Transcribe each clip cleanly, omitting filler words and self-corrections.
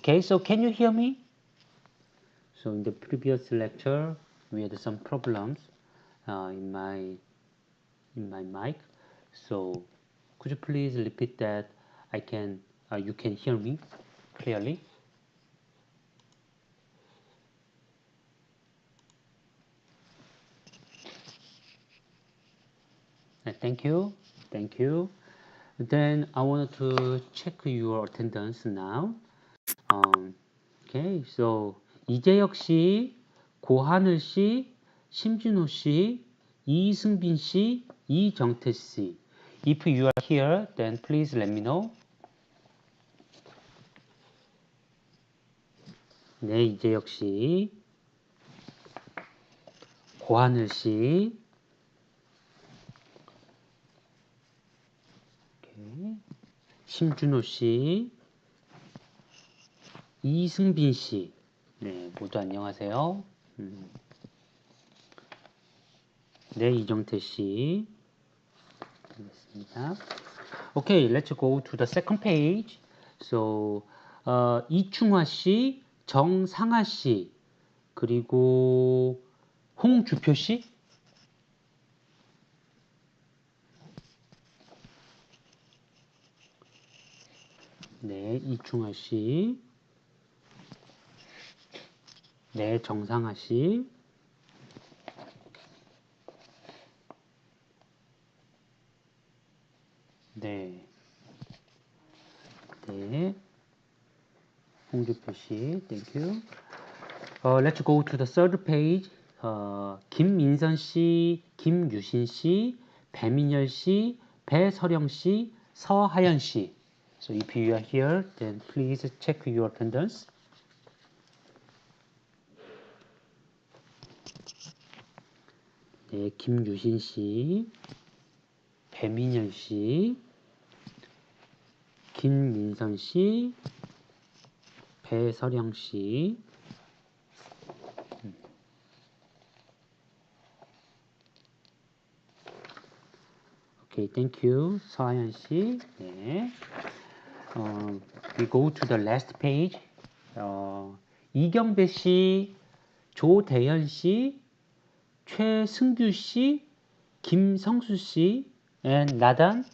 Okay, so can you hear me? So in the previous lecture, we had some problems in my mic. So could you please repeat that? You can hear me clearly. Thank you. Thank you. Then I want to check your attendance now. Okay, so 이재혁 씨, 고하늘 씨, 심준호 씨, 이승빈 씨, 이정태 씨. If you are here, then please let me know. 네, 이재혁 씨, 고하늘 씨, okay. 심준호 씨, 이승빈 씨. 네, 모두 안녕하세요. 네, 이정태 씨. 반갑습니다. Okay, let's go to the second page. So, 이충화 씨, 정상아 씨, 그리고 홍주표 씨. 네, 이충화 씨. 네, 정상아 씨. 네. 네. 홍주표 씨, thank you. Let's go to the third page. 김민선 씨, 김유신 씨, 배민열 씨, 배서령 씨, 서하연 씨. So if you are here, then please check your attendance. 네, 김유신 씨, 배민열 씨, 김민선 씨, 배서령 씨. Okay, thank you. 서하연 씨. 네. We go to the last page. 이경배 씨, 조대현 씨, 최승규 씨, 김성수 씨, and 나단.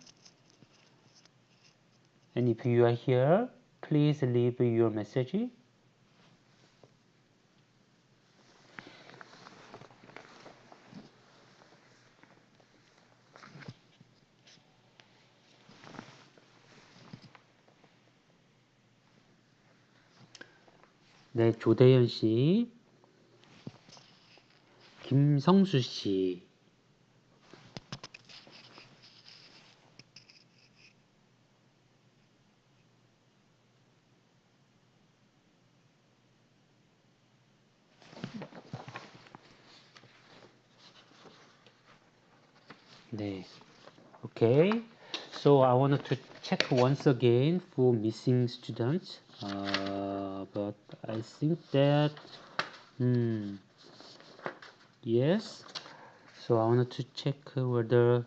And if you are here, please leave your message. 네, 조대현 씨, 김성수 씨. 네. Okay. So I wanted to check once again for missing students. But I think that yes. So I wanted to check whether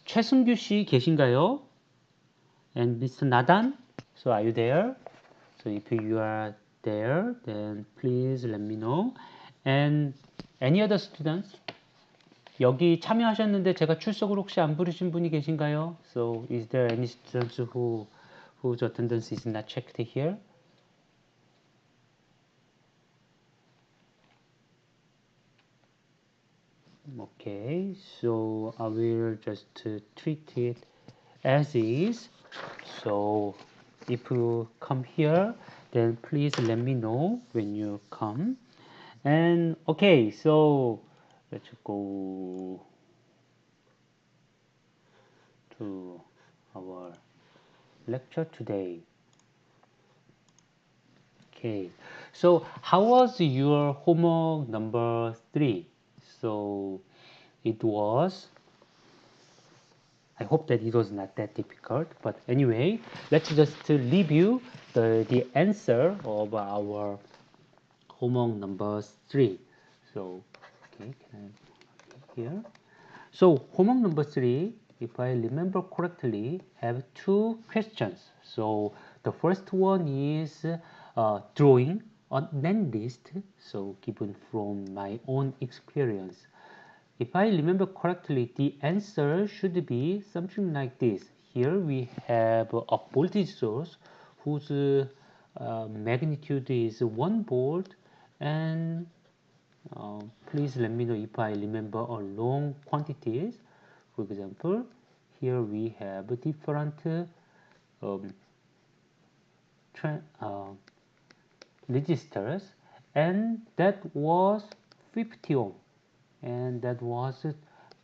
최승규 씨 계신가요? And Mr. Nadan. So are you there? So if you are there, then please let me know. And any other students? 여기 참여하셨는데 제가 출석을 혹시 안 부르신 분이 계신가요? So is there any students whose attendance is not checked here? Okay, so I will just treat it as is. So if you come here, then please let me know when you come. And okay, so let's go to our lecture today. Okay, so how was your homework number 3? So it was, I hope that it was not that difficult, but anyway, let's just review the answer of our homework number 3. So, okay, can I here? So homework number 3, if I remember correctly, have 2 questions. So The first one is drawing a NAND list, so given from my own experience. If I remember correctly, the answer should be something like this. Here we have a voltage source whose magnitude is 1 volt, and please let me know if I remember a long quantities. For example, here we have different um, resistors, and that was 50 ohm, and that was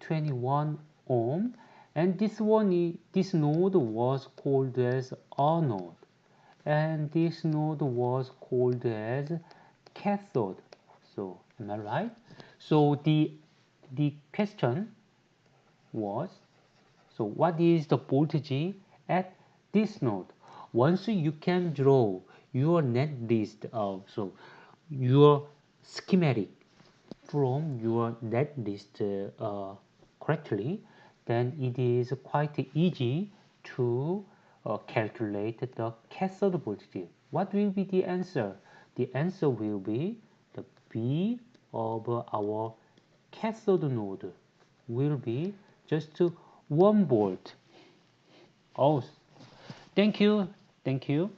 21 ohm, and this node was called as R node, and this node was called as cathode. So am I right? So the question was, so what is the voltage at this node? Once you can draw your net list of, so your schematic from your net list correctly, then it is quite easy to calculate the cathode voltage. What will be the answer? The answer will be the B of our cathode node will be just 1 volt. Oh, thank you, thank you.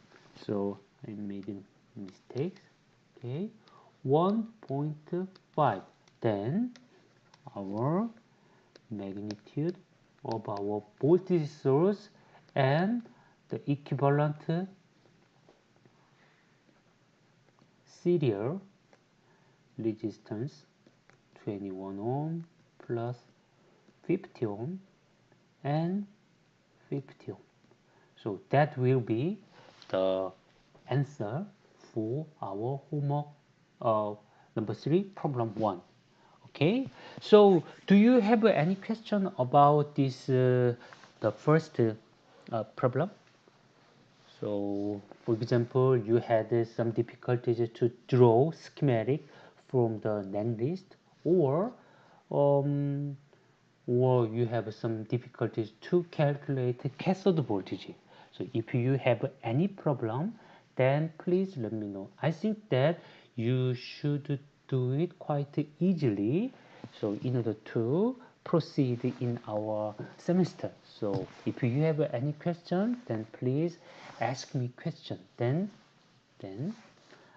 So I made a mistake. Okay, 1.5. Then our magnitude of our voltage source and the equivalent serial resistance 21 ohm plus 50 ohm and 50 ohm. So that will be the answer for our homework number 3, problem 1. Okay, so do you have any question about this the first problem? So for example, you had some difficulties to draw schematic from the NAND list, um, or you have some difficulties to calculate cathode voltage. So if you have any problem, then please let me know. I think that you should do it quite easily, so in order to proceed in our semester. So if you have any question, then please ask me question. Then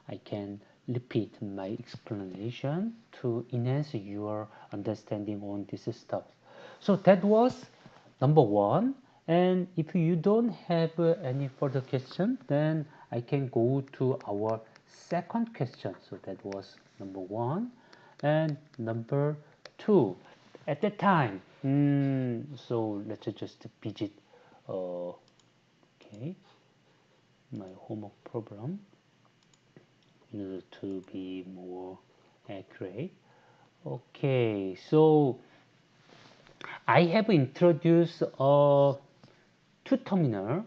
I can repeat my explanation to enhance your understanding on this stuff. So that was number 1, and if you don't have any further question, then I can go to our second question. So that was number 1, and number 2. At that time, so let's just visit okay, my homework problem in order to be more accurate. Okay, so I have introduced a two-terminal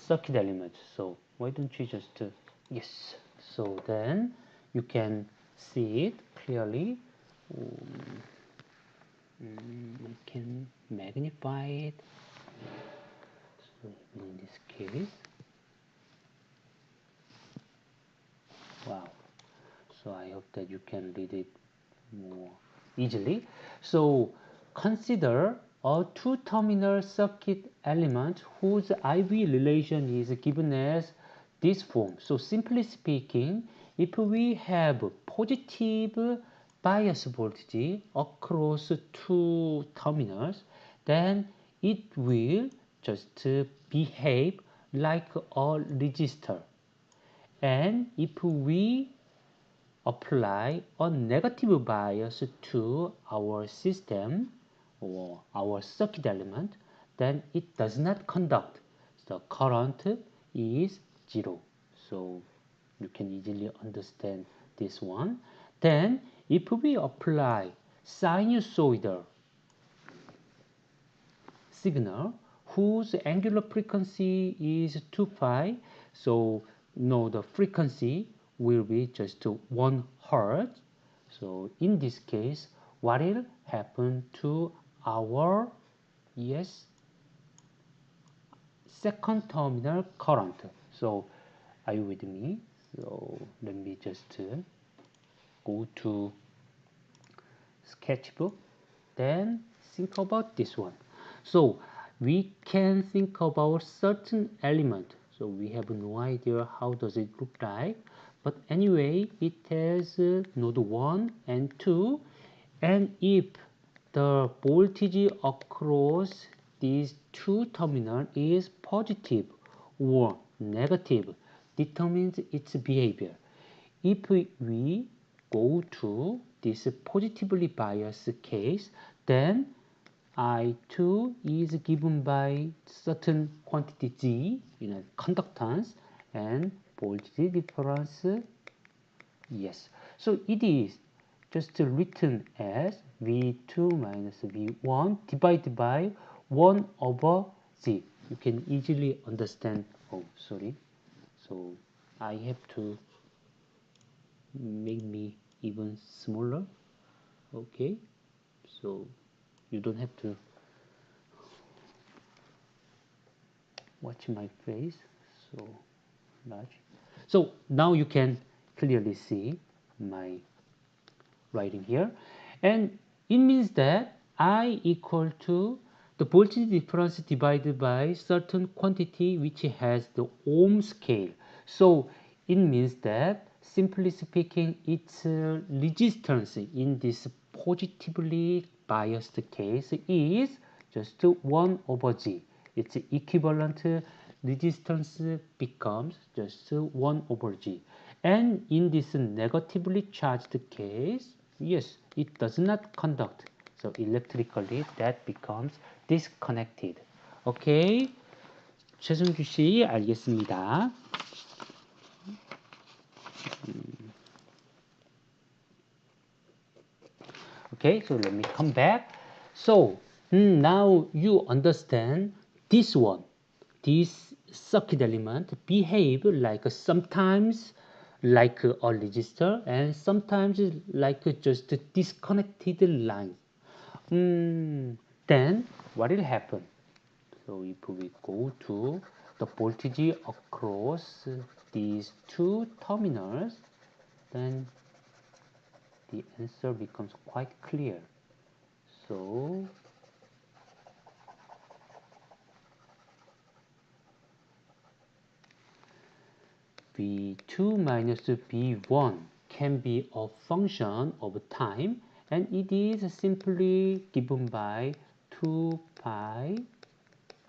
circuit element. So why don't you just yes? So then you can see it clearly. I can magnify it. So in this case, wow. So I hope that you can read it more easily. So consider a two-terminal circuit element whose IV relation is given as this form. So simply speaking, if we have positive bias voltage across two terminals, then it will just behave like a resistor. And if we apply a negative bias to our system or our circuit element, then it does not conduct. The current is 0. So you can easily understand this one. Then if we apply sinusoidal signal whose angular frequency is 2 pi, so no, the frequency will be just 1 hertz. So in this case, what will happen to our second terminal current. So are you with me? So let me just go to sketchbook, then think about this one. So we can think about certain element. So we have no idea how does it look like, but anyway it has node 1 and 2, and if the voltage across these two terminals is positive or negative determines its behavior. If we go to this positively biased case, then I2 is given by certain quantity G, conductance, and voltage difference, yes. So it is just written as V2 minus V1 divided by 1 over Z. You can easily understand. Oh, sorry. So I have to make me even smaller. Okay. So you don't have to watch my face so large. So now you can clearly see my writing here, and it means that I equal to the voltage difference divided by certain quantity which has the ohm scale. So it means that, simply speaking, its resistance in this positively biased case is just 1 over G. Its equivalent resistance becomes just 1 over G. And in this negatively charged case, yes, it does not conduct. So electrically that becomes disconnected. Okay. 최승주 씨, 알겠습니다. Okay, so let me come back. So now you understand this one. This circuit element behave like sometimes like a resistor and sometimes like just a disconnected line. Then what will happen? So if we go to the voltage across these two terminals, then the answer becomes quite clear. So V2 minus V1 can be a function of time, and it is simply given by 2 pi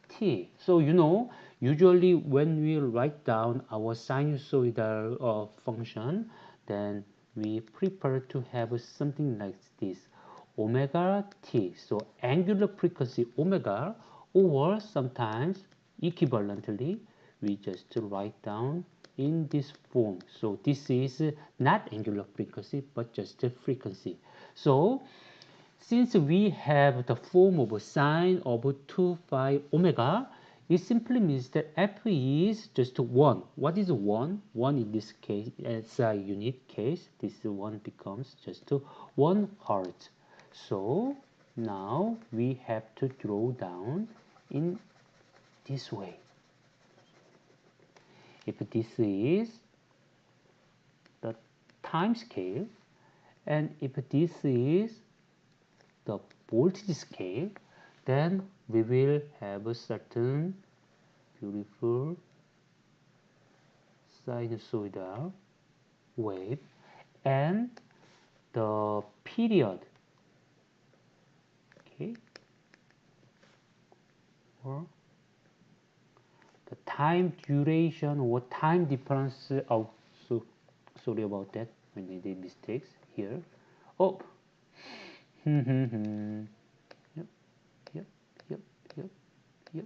t. So usually when we write down our sinusoidal function, then we prefer to have something like this, omega t. So angular frequency omega, or sometimes equivalently we just write down in this form. So this is not angular frequency but just a frequency. So since we have the form of sine of 2 phi omega, it simply means that f is just 1. What is 1? 1 in this case, as a unit case, this 1 becomes just 1 hertz. So now we have to draw down in this way. If this is the time scale, and if this is the voltage scale, then we will have a certain beautiful sinusoidal wave, and the period, okay, or the time duration or time difference. Oh, so sorry about that. I did mistakes here. Oh, yep, yep, yep, yep, yep.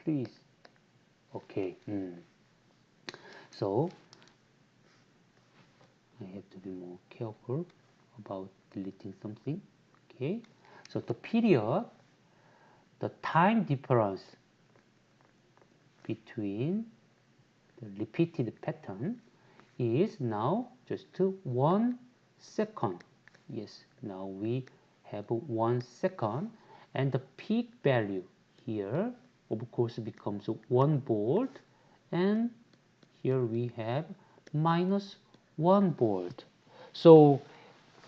Please. Okay. So I have to be more careful about deleting something. Okay. So the period, the time difference between the repeated pattern is now just 1 second. Yes, now we have 1 second, and the peak value here, of course becomes 1 volt, and here we have minus 1 volt. So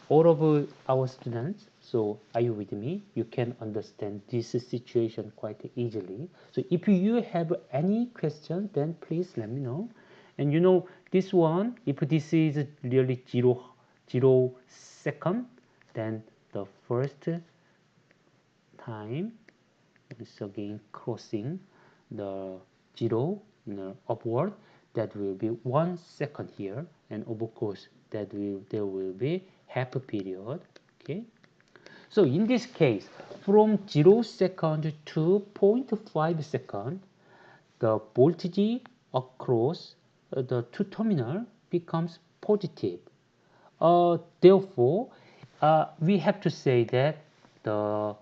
all of our students, so are you with me? You can understand this situation quite easily. So if you have any question, then please let me know. And you know this one, if this is really 0 second, then the first time is again crossing the 0 upward, that will be 1 second here, and of course there will be half a period. Okay, so in this case, from 0 second to 0.5 second, the voltage across the two terminal becomes positive. Therefore, we have to say that the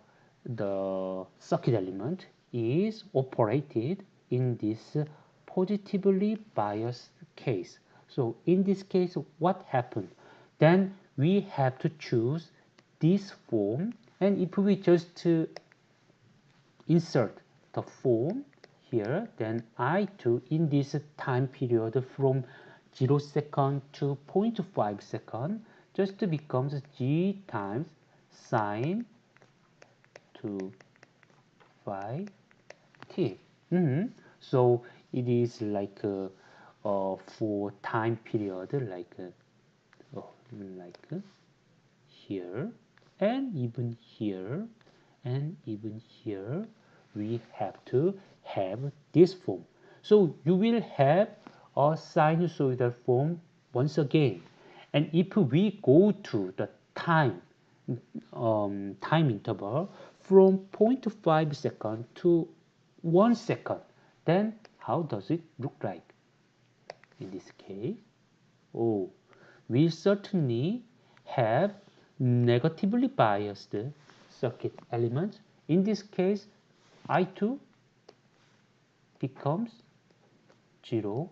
circuit element is operated in this positively biased case. So in this case, what happened? Then we have to choose this form, and if we just insert the form here, then I2 in this time period from 0 second to 0.5 second just becomes G times sine 2 phi t. So it is like for time period like here, and even here, and even here we have to have this form. So you will have a sinusoidal form once again. And if we go to the time interval from 0.5 second to 1 second, then how does it look like? In this case, oh, we certainly have negatively biased circuit elements. In this case, I2 becomes 0.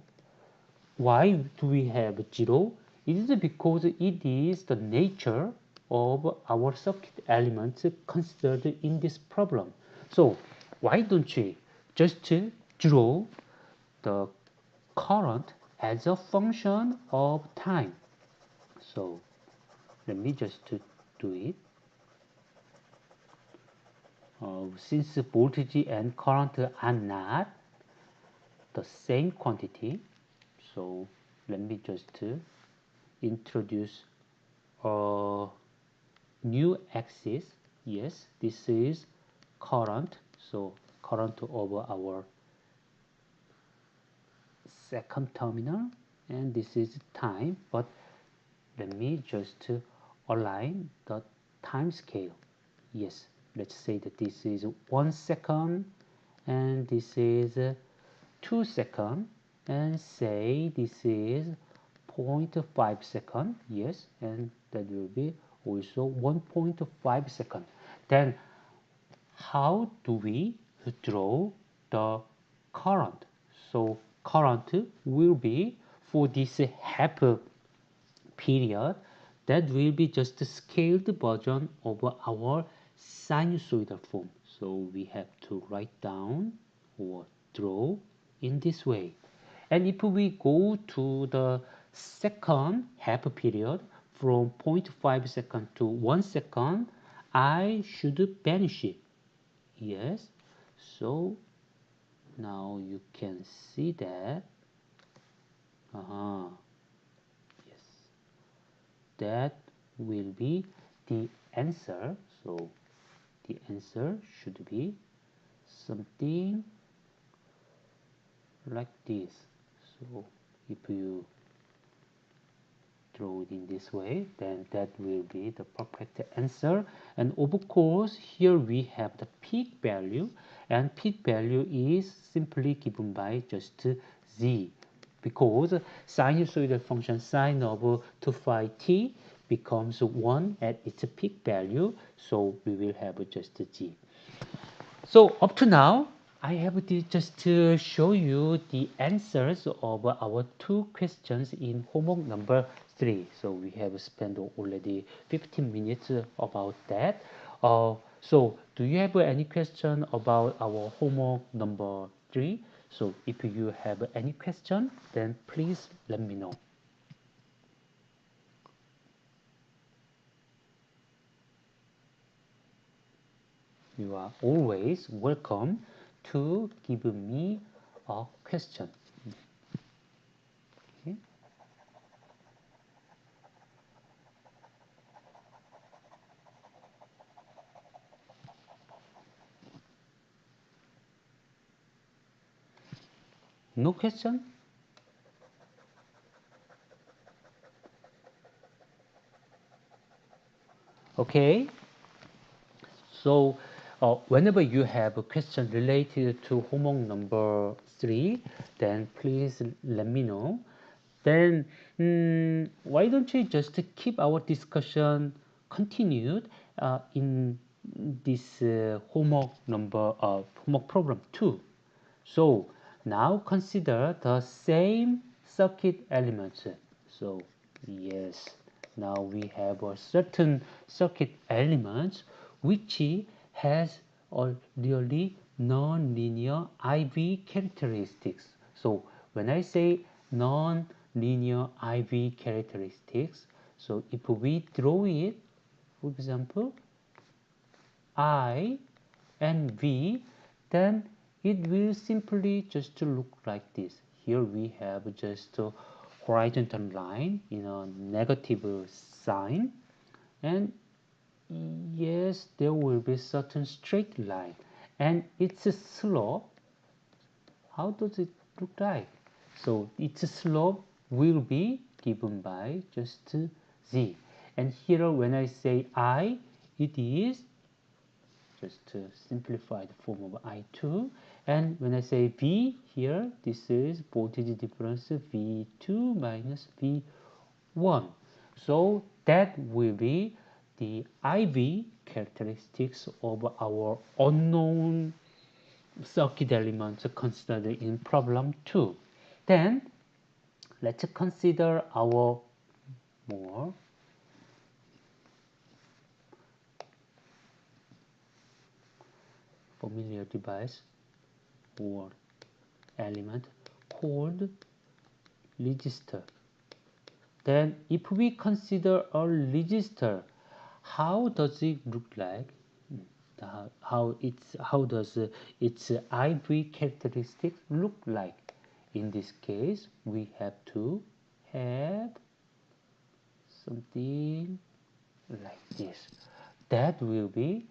Why do we have 0? It is because it is the nature of our circuit elements considered in this problem. So why don't we just draw the current as a function of time? So let me just do it. Since voltage and current are not the same quantity, so let me just introduce a new axis. Yes, this is current, so current over our second terminal, and this is time, but let me just align the time scale. Yes, let's say that this is 1 second, and this is 2 seconds, and say this is 0.5 second. Yes, and that will be also 1.5 second. Then how do we draw the current? So current will be, for this half period, that will be just a scaled version of our sinusoidal form. So we have to write down or draw in this way. And if we go to the second half period from 0.5 second to 1 second, I should banish it. Yes, so now you can see that yes, that will be the answer. So the answer should be something like this. So if you draw it in this way, then that will be the perfect answer. And of course, here we have the peak value, and peak value is simply given by just z, because sinusoidal function sine of 2 phi t becomes 1 at its peak value, so we will have just g. So up to now, I have just to show you the answers of our two questions in homework number 3. So we have spent already 15 minutes about that. So do do you have any question about our homework number 3? So if you have any question, then please let me know. You are always welcome to give me a question. Okay. No question? Okay. So whenever you have a question related to homework number 3, then please let me know. Then why don't you just keep our discussion continued in this homework problem 2. So now consider the same circuit elements. So yes, now we have a certain circuit element which has a really non-linear IV characteristics. So when I say non-linear IV characteristics, so if we draw it, for example, I and V, then it will simply just look like this. Here we have just a horizontal line in a negative sign, and yes, there will be certain straight line, and its slope, how does it look like? So its slope will be given by just Z, and here when I say I, it is just to simplify the form of I2, and when I say V here, this is voltage difference V2 minus V1. So that will be the IV characteristics of our unknown circuit elements considered in problem 2. Then let's consider our more familiar device or element called resistor. Then if we consider a resistor, how does it look like? How does its IV characteristics look like? In this case, we have to have something like this. That will be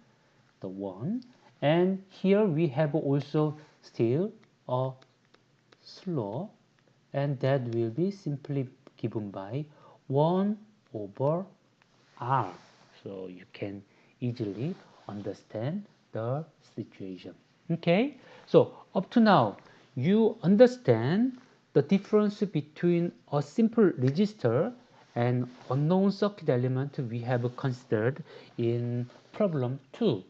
the one. And here we have also still a slope, and that will be simply given by 1 over R. So you can easily understand the situation. Okay, so up to now you understand the difference between a simple resistor and unknown circuit element we have considered in problem 2.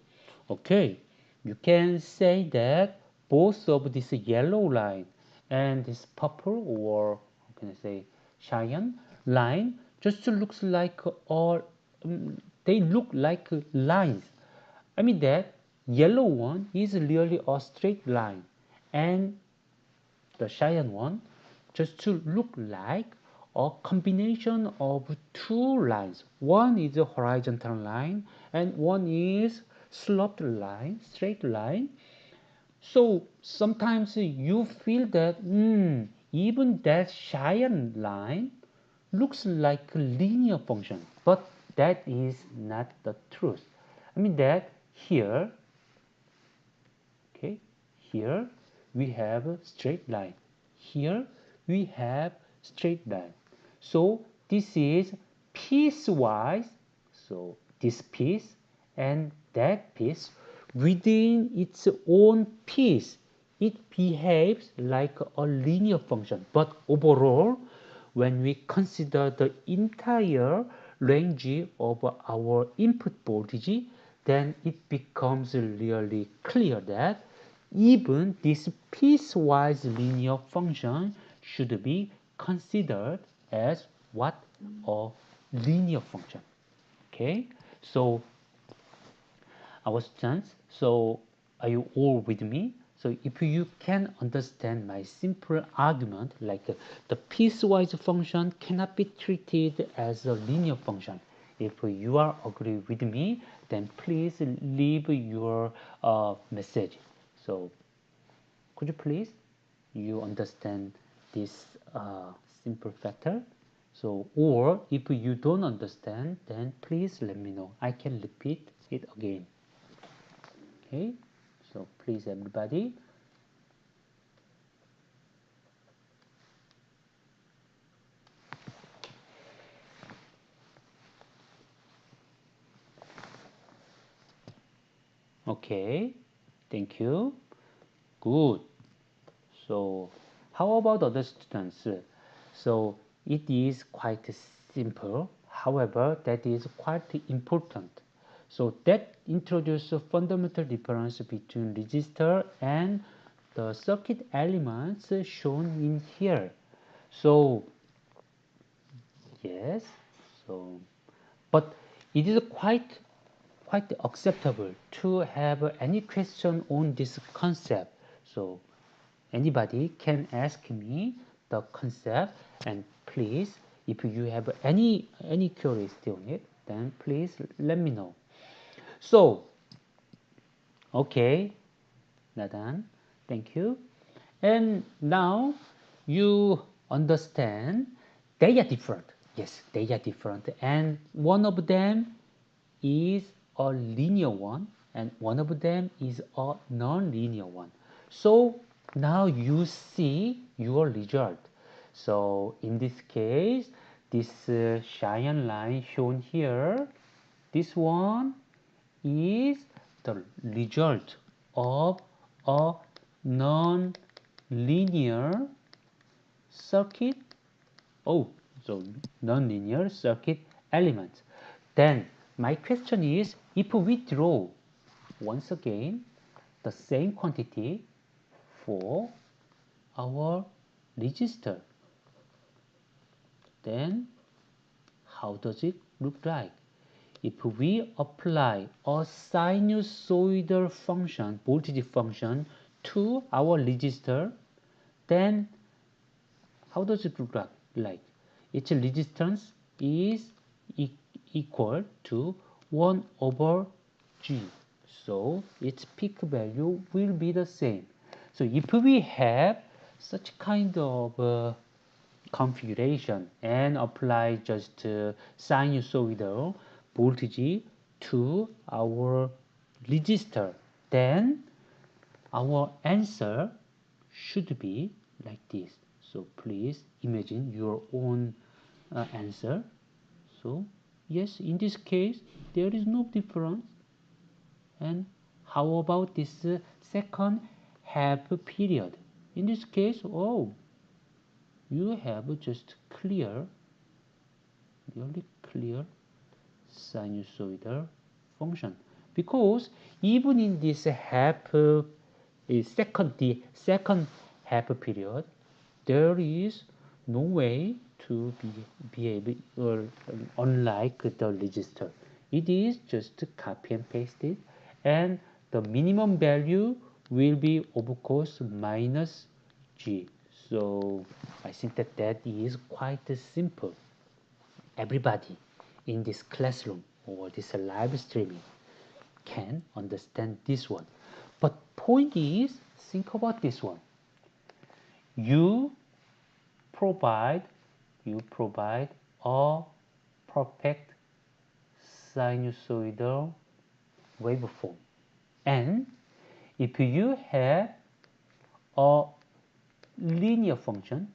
Okay, you can say that both of this yellow line and this purple, or how can I say, cyan line, just looks like they look like lines. I mean that yellow one is really a straight line, and the cyan one just to look like a combination of two lines. One is a horizontal line and one is sloped line, straight line. So sometimes you feel that even that cyan line looks like a linear function, but that is not the truth. I mean that here, okay, here we have a straight line. Here we have straight line. So this is piecewise. So this piece and that piece, within its own piece, it behaves like a linear function. But overall, when we consider the entire range of our input voltage, then it becomes really clear that even this piecewise linear function should be considered as what? A linear function. Okay, so our students. So are you all with me? So if you can understand my simple argument, like the piecewise function cannot be treated as a linear function. If you are agree with me, then please leave your message. So could you please you understand this simple factor? So, or if you don't understand, then please let me know. I can repeat it again. Okay, so please everybody. Okay, thank you. Good. So, how about other students? So, it is quite simple. However, that is quite important. So, that introduces a fundamental difference between resistor and the circuit elements shown in here. So, yes, so, but it is quite acceptable to have any question on this concept. So, anybody can ask me the concept, and please, if you have any curiosity on it, then please let me know. So, okay, Nadan, thank you. And now you understand they are different. Yes, they are different, and one of them is a linear one, and one of them is a non-linear one. So now you see your result. So in this case, this cyan line shown here, this one is the result of a non-linear circuit. Oh, so non-linear circuit elements. Then my question is, if we draw once again the same quantity for our resistor, then how does it look like? If we apply a sinusoidal function, voltage function to our resistor, then how does it look like? Its resistance is equal to 1 over G. So its peak value will be the same. So if we have such kind of configuration and apply just sinusoidal voltage to our resistor, then our answer should be like this. So please imagine your own answer. So yes, in this case there is no difference. And how about this second half period? In this case, oh, you have just really clear sinusoidal function, because even in this second half period, there is no way to be able, or unlike the resistor, it is just copy and paste it, and the minimum value will be of course minus G. So I think that is quite simple. Everybody in this classroom or this live streaming can understand this one. But point is, think about this one. You provide a perfect sinusoidal waveform, and if you have a linear function,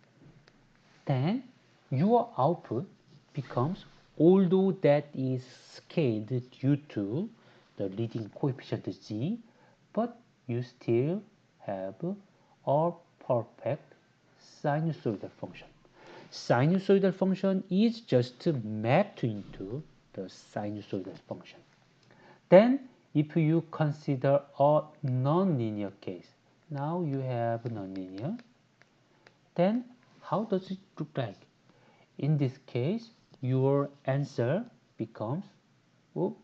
then your output becomes, although that is scaled due to the leading coefficient z, but you still have a perfect sinusoidal function. Sinusoidal function is just mapped into the sinusoidal function. Then if you consider a nonlinear case, now you have nonlinear, then how does it look like? In this case, your answer becomes, oop,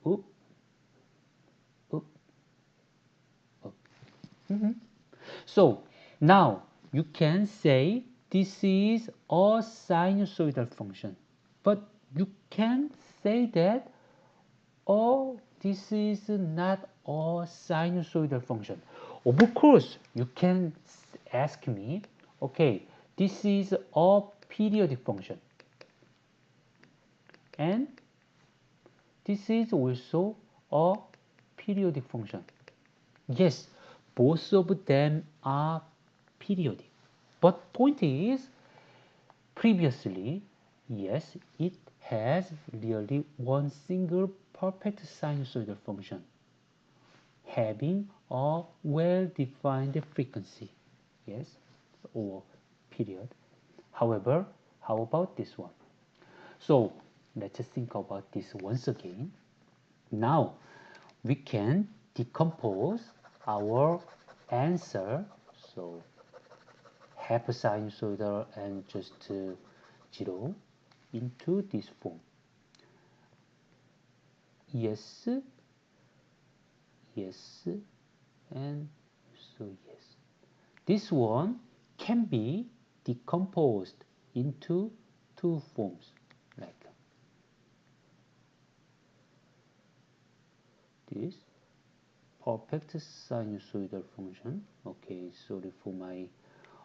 oop, Mhm. So now you can say this is a sinusoidal function, but you can say that, oh, this is not a sinusoidal function. Of course, you can ask me, okay, this is a periodic function, and this is also a periodic function. Yes, both of them are periodic. But point is, previously, yes, it has really one single perfect sinusoidal function having a well-defined frequency, yes, or period. However, how about this one? So let's think about this once again. Now we can decompose our answer. So half a sinusoidal and just 0 into this form. Yes, yes, and so yes. This one can be decomposed into two forms, like this perfect sinusoidal function. Okay, sorry for my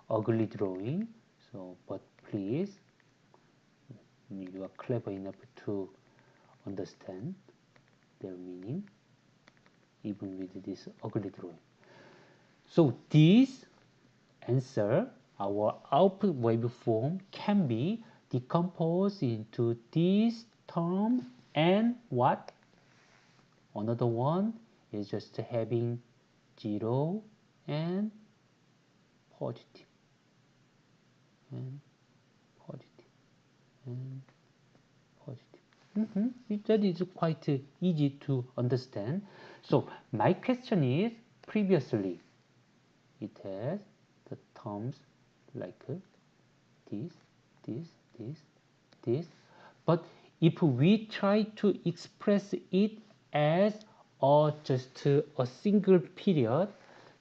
ugly drawing. So, but please, you are clever enough to understand their meaning, even with this ugly drawing. So, this answer, our output waveform, can be decomposed into this term and what? Another one is just having 0 and positive and positive and positive. That is quite easy to understand. So my question is, previously it has the terms like this, this, this, this. But if we try to express it as just a single period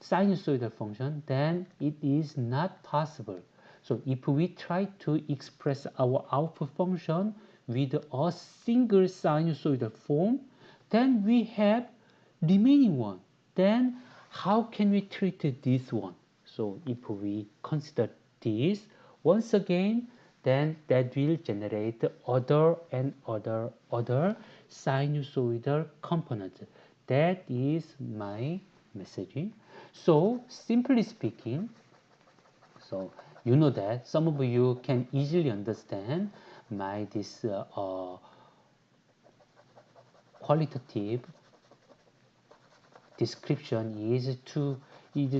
sinusoidal function, then it is not possible. So if we try to express our output function with a single sinusoidal form, then we have remaining one. Then how can we treat this one? So if we consider this once again, then that will generate other and other sinusoidal components. That is my messaging. So simply speaking, so you know that some of you can easily understand my this qualitative description is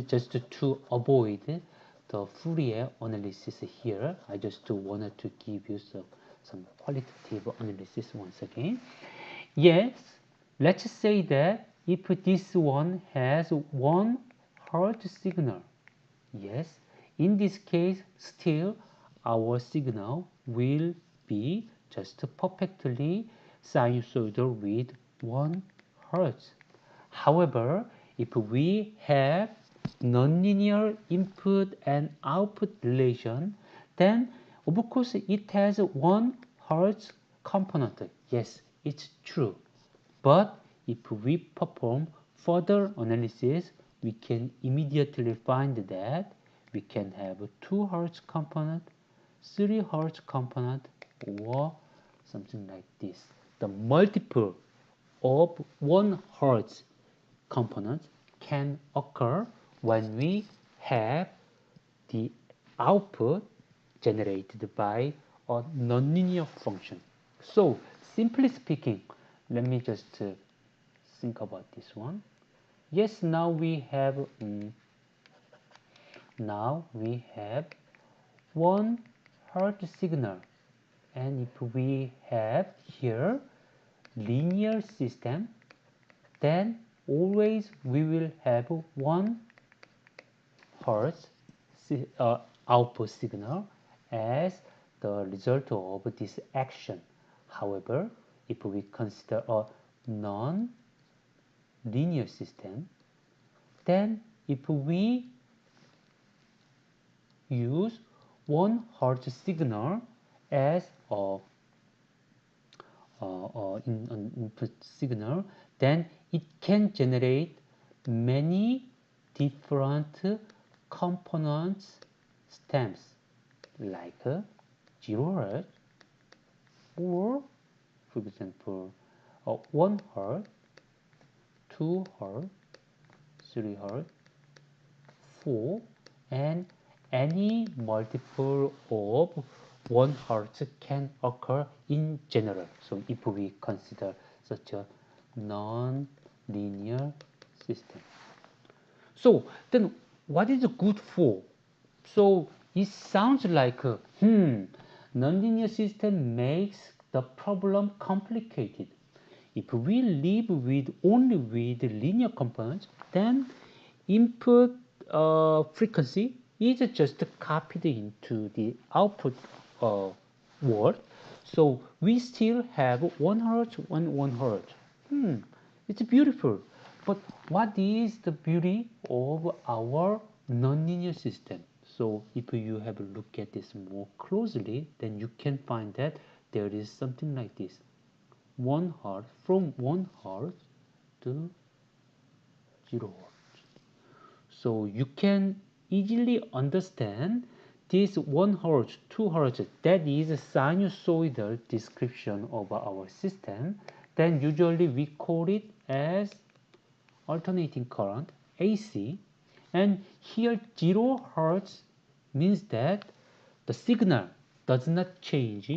just to avoid the Fourier analysis here. I just wanted to give you some qualitative analysis once again. Yes, let's say that if this one has 1 Hz signal, yes, in this case still our signal will be just perfectly sinusoidal with 1 Hz. However, if we have nonlinear input and output relation, then of course it has 1 Hz component. Yes, it's true. But if we perform further analysis, we can immediately find that we can have a 2 Hz component, 3 Hz component, or something like this. The multiple of 1 Hz components can occur when we have the output generated by a nonlinear function. So simply speaking, let me just think about this one. Yes, now we have 1 Hz signal, and if we have here linear system, then always we will have 1 Hz output signal as the result of this action. However, if we consider a non-linear system, then if we use 1 Hz signal as an input signal, then it can generate many different components stems like 0 Hz or, for example, 1 Hz, 2 Hz, 3 Hz, 4, and any multiple of 1 Hz can occur in general. So if we consider such a non-linear system. So then what is good for? So it sounds like, nonlinear system makes the problem complicated. If we live with only with linear components, then input frequency is just copied into the output word. So we still have 1 Hz and 1 Hz. It's beautiful. But what is the beauty of our nonlinear system? So if you have a look at this more closely, then you can find that there is something like this. 1 Hz, from 1 Hz to 0 Hz. So you can easily understand this 1 Hz, 2 Hz, that is a sinusoidal description of our system. Then usually we call it as alternating current, AC. And here 0 Hz means that the signal does not change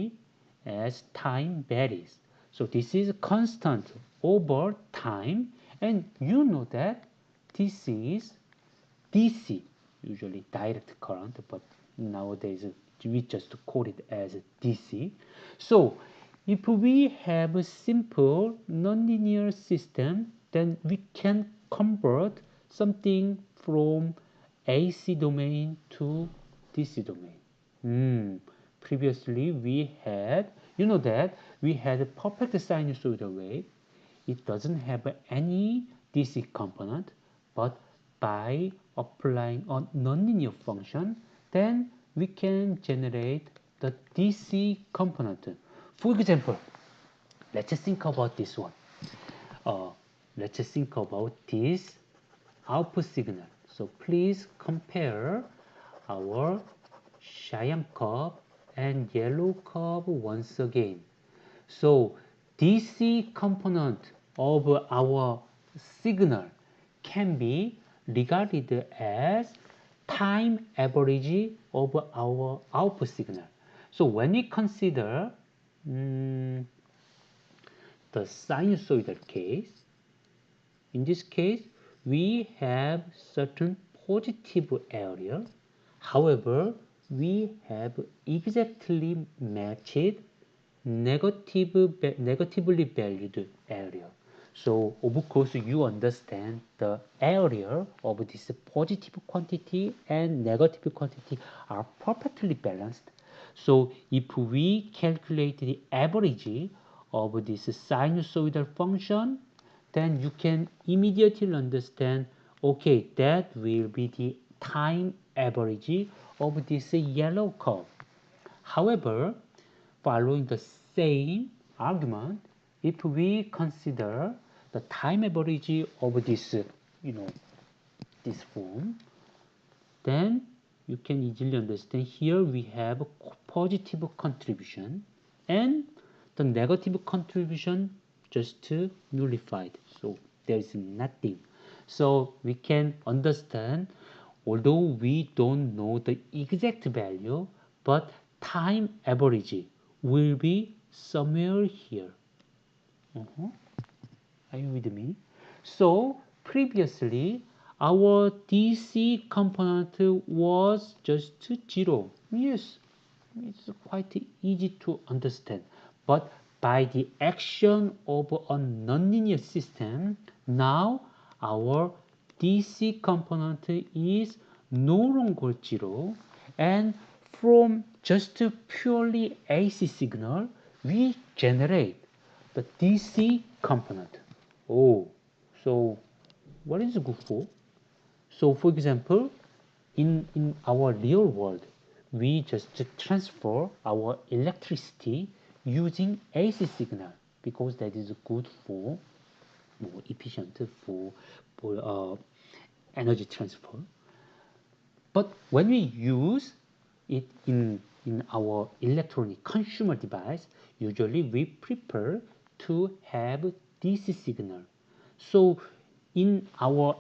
as time varies. So this is constant over time, and you know that this is DC, usually direct current, but nowadays we just call it as DC. So if we have a simple nonlinear system, then we can convert something from AC domain to DC domain. Previously we had, you know that we had a perfect sinusoidal wave. It doesn't have any DC component, but by applying a nonlinear function, then we can generate the DC component. For example, let's just think about this one. Let's just think about this output signal. So please compare our cyan curve and yellow curve once again. So DC component of our signal can be regarded as time average of our output signal. So when we consider the sinusoidal case, in this case we have certain positive area. However, we have exactly matched negatively valued area. So of course you understand the area of this positive quantity and negative quantity are perfectly balanced. So if we calculate the average of this sinusoidal function, then you can immediately understand, okay, that will be the time average of this yellow curve. However, following the same argument, if we consider the time average of this, this form, then you can easily understand here we have a positive contribution and the negative contribution just nullified. So there is nothing. So we can understand, although we don't know the exact value, but time average will be somewhere here. Are you with me? So previously our DC component was just 0. Yes, it's quite easy to understand. But by the action of a nonlinear system, now our DC component is no longer 0, and from just a purely AC signal, we generate the DC component. Oh, so what is good for? So for example, in our real world, we just transfer our electricity using AC signal because that is good for more efficient for energy transfer. But when we use it in our electronic consumer device, usually we prefer to have DC signal. So in our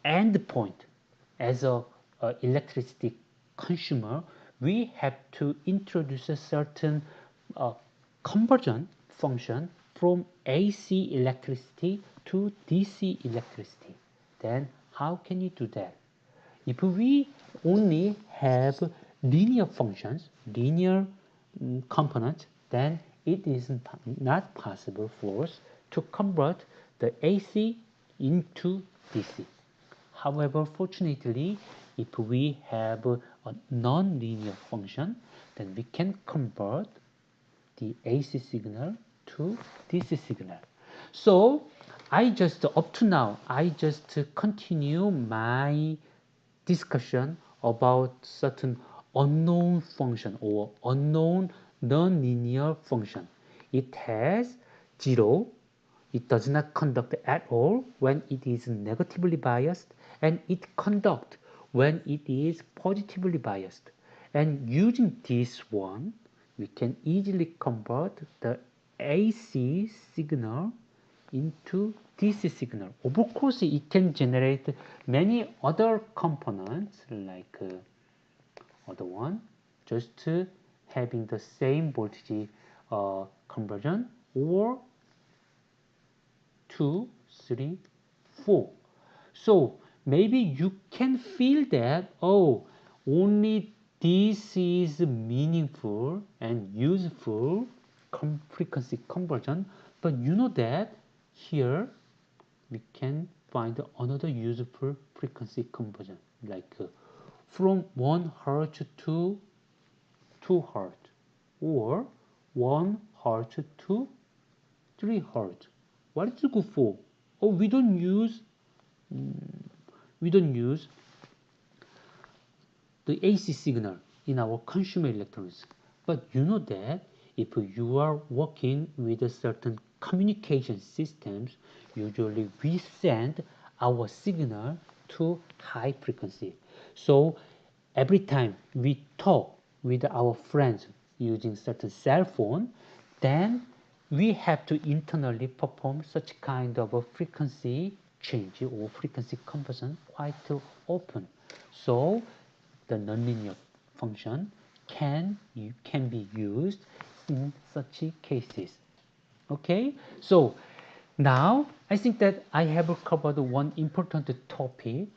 endpoint as a electricity consumer, we have to introduce a certain uh, conversion function from AC electricity to DC electricity. Then how can you do that? If we only have linear functions, linear components, then it is not possible for us to convert the AC into DC. However, fortunately, if we have a non-linear function, then we can convert the AC signal to DC signal. So I just up to now I just continue my discussion about certain unknown function or unknown nonlinear function. It has 0, it does not conduct at all when it is negatively biased, and it conducts when it is positively biased. And using this one, we can easily convert the AC signal into DC signal. Of course, it can generate many other components like other one, just having the same voltage conversion, or 2, 3, 4. So maybe you can feel that, oh, only this is meaningful and useful frequency conversion, but you know that here we can find another useful frequency conversion, like from 1 Hz to 2 Hz, or 1 Hz to 3 Hz. What is it good for? Oh, we don't use the AC signal in our consumer electronics. But you know that if you are working with a certain communication systems, usually we send our signal to high frequency. So every time we talk with our friends using certain cell phone, then we have to internally perform such kind of a frequency change or frequency conversion quite often. So the nonlinear function can be used in such cases. Okay, so now I think that I have covered one important topic: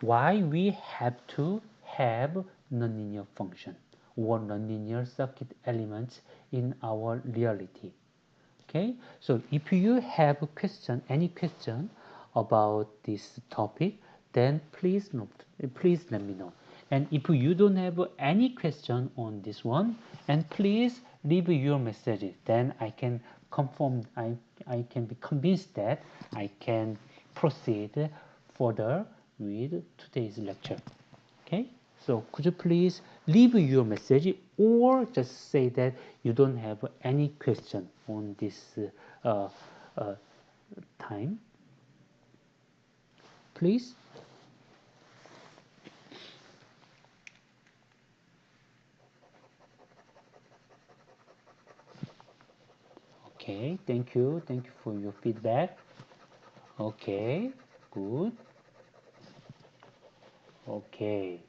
why we have to have nonlinear function or nonlinear circuit elements in our reality. Okay, so if you have a question, any question about this topic, then please let me know. And if you don't have any question on this one, and please leave your message, then I can confirm, I can be convinced that I can proceed further with today's lecture. Okay, so could you please leave your message, or just say that you don't have any question on this uh, uh, time, please. Okay, thank you for your feedback. Okay, good. Okay,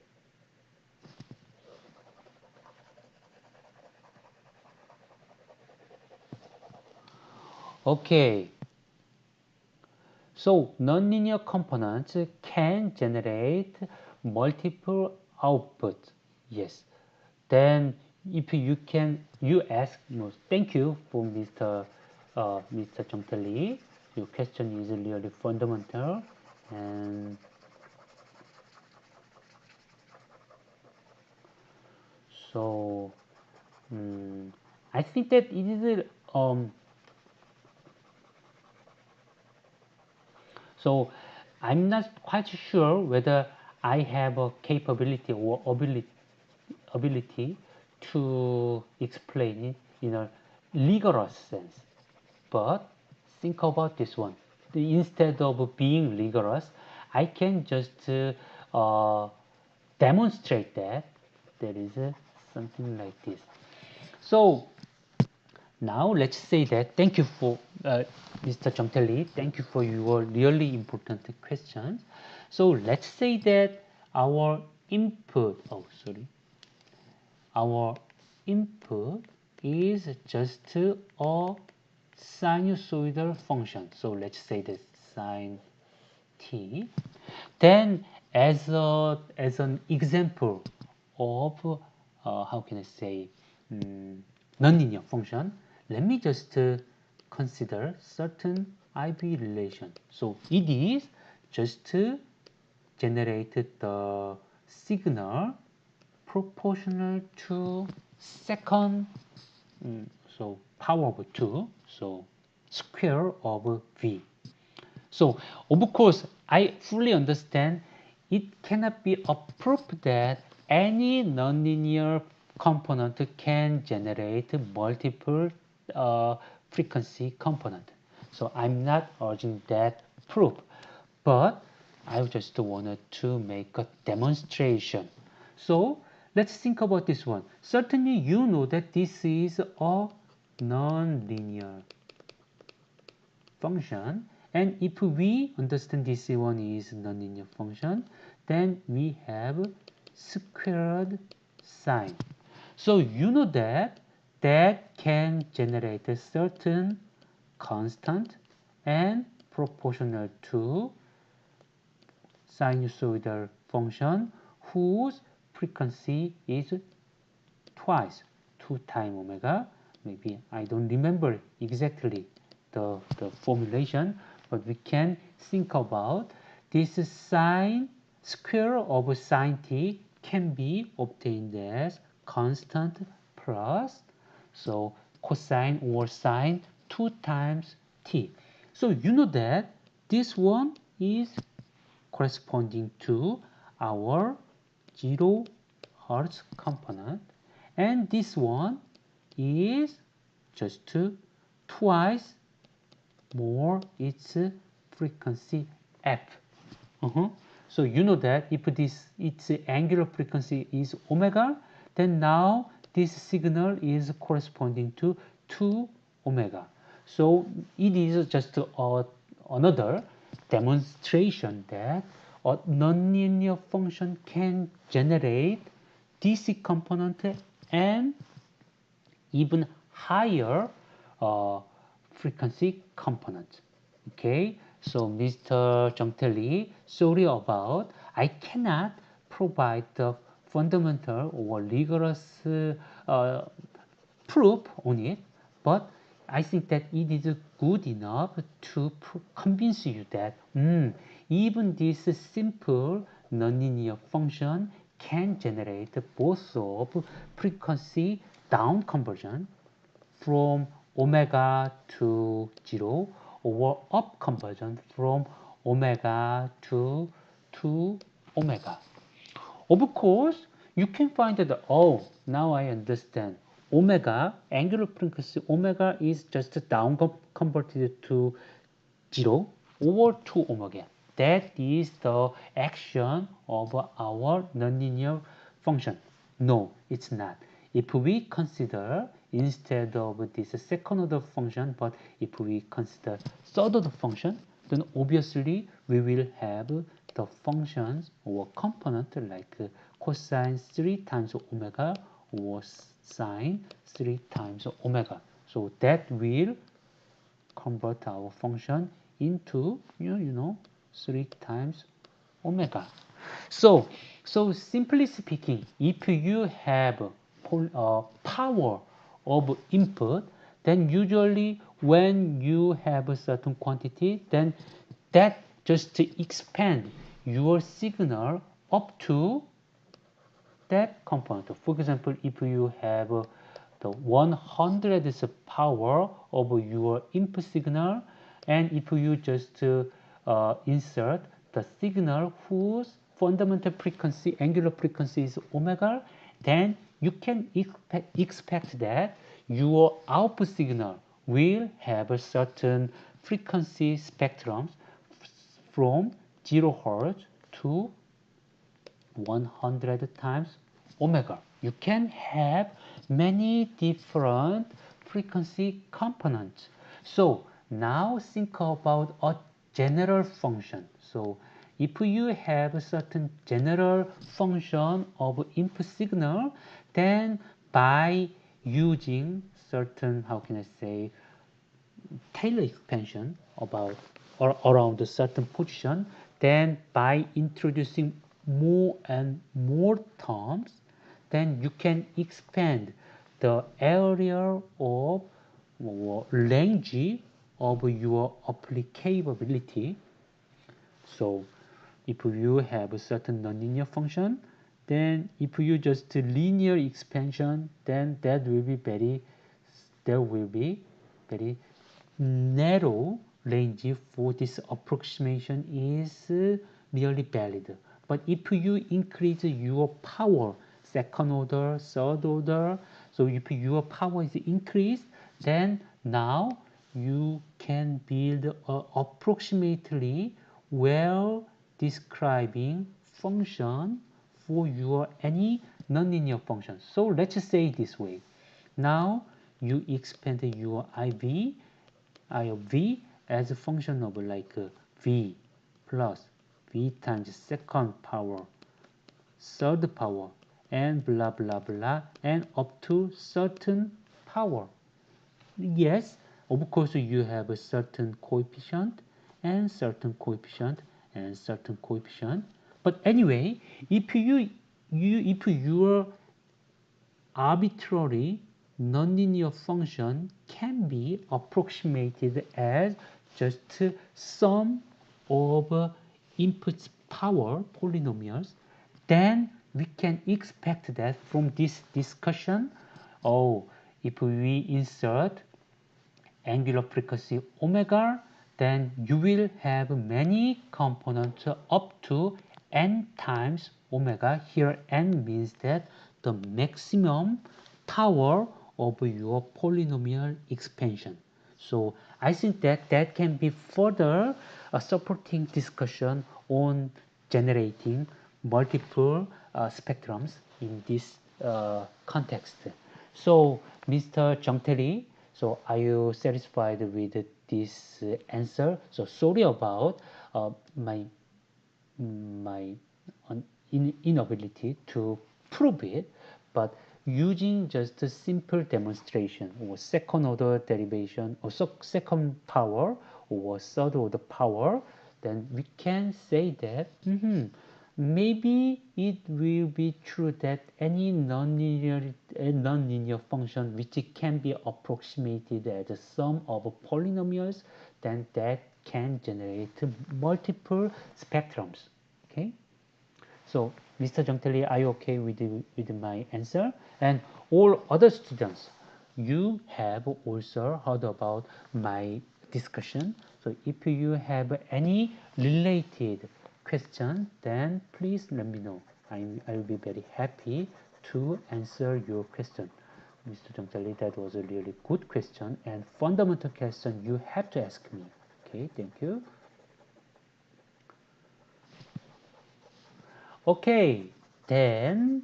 okay. So nonlinear components can generate multiple outputs. Yes. Then if you can, you ask, thank you for Mr. Lee. Your question is really fundamental, and so I think that it is so I'm not quite sure whether I have a capability or ability to explain it in a rigorous sense. But think about this one. Instead of being rigorous, I can just demonstrate that there is something like this. So now let's say that thank you for Mr. Jongtae, thank you for your really important questions. So let's say that our input, our input is just a sinusoidal function. So let's say that sine t. Then as an example of how can I say nonlinear function, let me just consider certain IB relation. So it is just to generate the signal proportional to second, so power of 2, so square of v. So of course I fully understand it cannot be a proof that any nonlinear component can generate multiple frequency component. So I'm not urging that proof, but I just wanted to make a demonstration. So let's think about this one. Certainly you know that this is a nonlinear function, and if we understand this one is nonlinear function, then we have squared sine. So you know that that can generate a certain constant and proportional to sinusoidal function whose frequency is twice 2 times omega. Maybe I don't remember exactly the formulation, but we can think about this sine square of sine t can be obtained as constant plus so cosine or sine 2 times t. So you know that this one is corresponding to our 0 Hertz component, and this one is just twice more its frequency f. So you know that if its angular frequency is omega, then now this signal is corresponding to 2 omega. So it is just another demonstration that a nonlinear function can generate DC component and even higher frequency component. Okay, so Mr. Jongtae, sorry about I cannot provide the fundamental or rigorous proof on it, but I think that it is good enough to convince you that even this simple nonlinear function can generate both of frequency down conversion from omega to 0 or up conversion from omega to 2 omega. Of course, you can find that, oh, now I understand. Omega, angular frequency omega is just down converted to 0 or 2 omega. That is the action of our nonlinear function. No, it's not. If we consider instead of this second order function, but if we consider third order function, then obviously we will have the functions or component like cosine 3 times omega or sine 3 times omega. So that will convert our function into 3 times omega. So simply speaking, if you have power of input, then usually when you have a certain quantity, then that just expand your signal up to that component. For example, if you have the 100th power of your input signal, and if you just insert the signal whose fundamental frequency, angular frequency is omega, then you can expect that your output signal will have a certain frequency spectrum from 0 hertz to 100 times omega. You can have many different frequency components. So now think about a general function. So if you have a certain general function of input signal, then by using certain, how can I say, Taylor expansion about or around a certain position, then by introducing more and more terms, then you can expand the area of or range of your applicability. So if you have a certain nonlinear function, then if you just linear expansion, then that will be very narrow range for this approximation is really valid. But if you increase your power, second order, third order, so if your power is increased, then now you can build a approximately well describing function for your any nonlinear function. So let's say this way. Now you expand your I of v as a function of like v plus v times second power, third power, and blah blah blah, and up to certain power. Yes, of course you have a certain coefficient and certain coefficient and certain coefficient. But anyway, if your arbitrary nonlinear function can be approximated as just sum of input power polynomials, then we can expect that from this discussion, oh, if we insert angular frequency omega, then you will have many components up to n times omega. Here n means that the maximum power of your polynomial expansion. So I think that that can be further supporting discussion on generating multiple spectrums in this context. So Mr. Jungtae, so are you satisfied with this answer? So sorry about my inability to prove it, but using just a simple demonstration or second order derivation or second power or third order power, then we can say that maybe it will be true that any nonlinear function which can be approximated as a sum of polynomials, then that can generate multiple spectrums. Okay. So, Mr. Jungtae, are you okay with my answer? And all other students, you have also heard about my discussion. So, if you have any related question, then please let me know. I will be very happy to answer your question. Mr. Jungtae, that was a really good question and fundamental question you have to ask me. Okay, thank you. Okay, then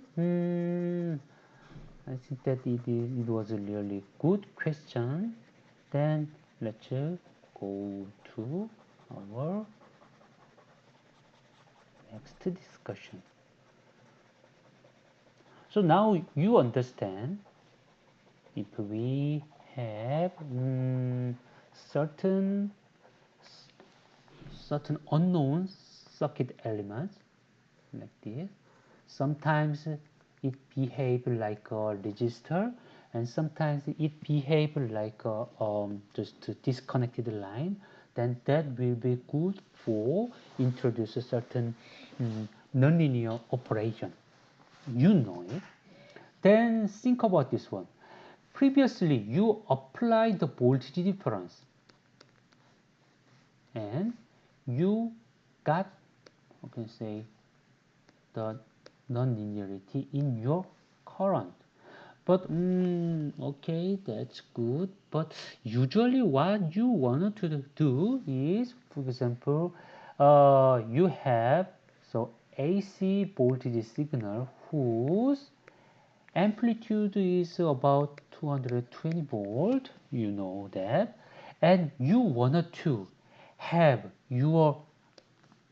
I think that it was a really good question. Then let's go to our next discussion. So now you understand if we have certain unknown circuit elements like this. Sometimes it behaves like a resistor, and sometimes it behaves like a just a disconnected line. Then that will be good for introduce a certain nonlinear operation. You know it. Then think about this one. Previously, you applied the voltage difference, and you got, how can I say, the non-linearity in your current. But okay, that's good. But usually what you want to do is, for example, you have so AC voltage signal whose amplitude is about 220 volt, you know that, and you want to have your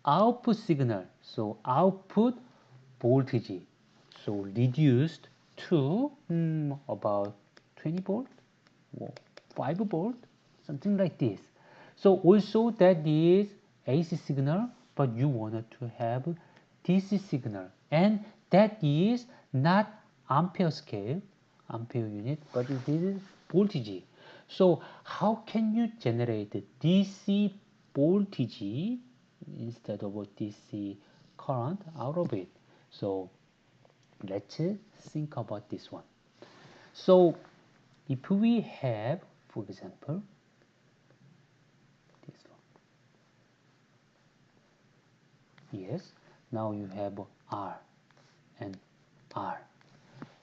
output signal, so output voltage, so reduced to about 20 volt or 5 volt, something like this. So also that is AC signal, but you wanted to have DC signal, and that is not ampere scale, ampere unit, but it is voltage. So how can you generate DC voltage instead of a DC current out of it? So let's think about this one. So if we have, for example, this one, yes, now you have R and R,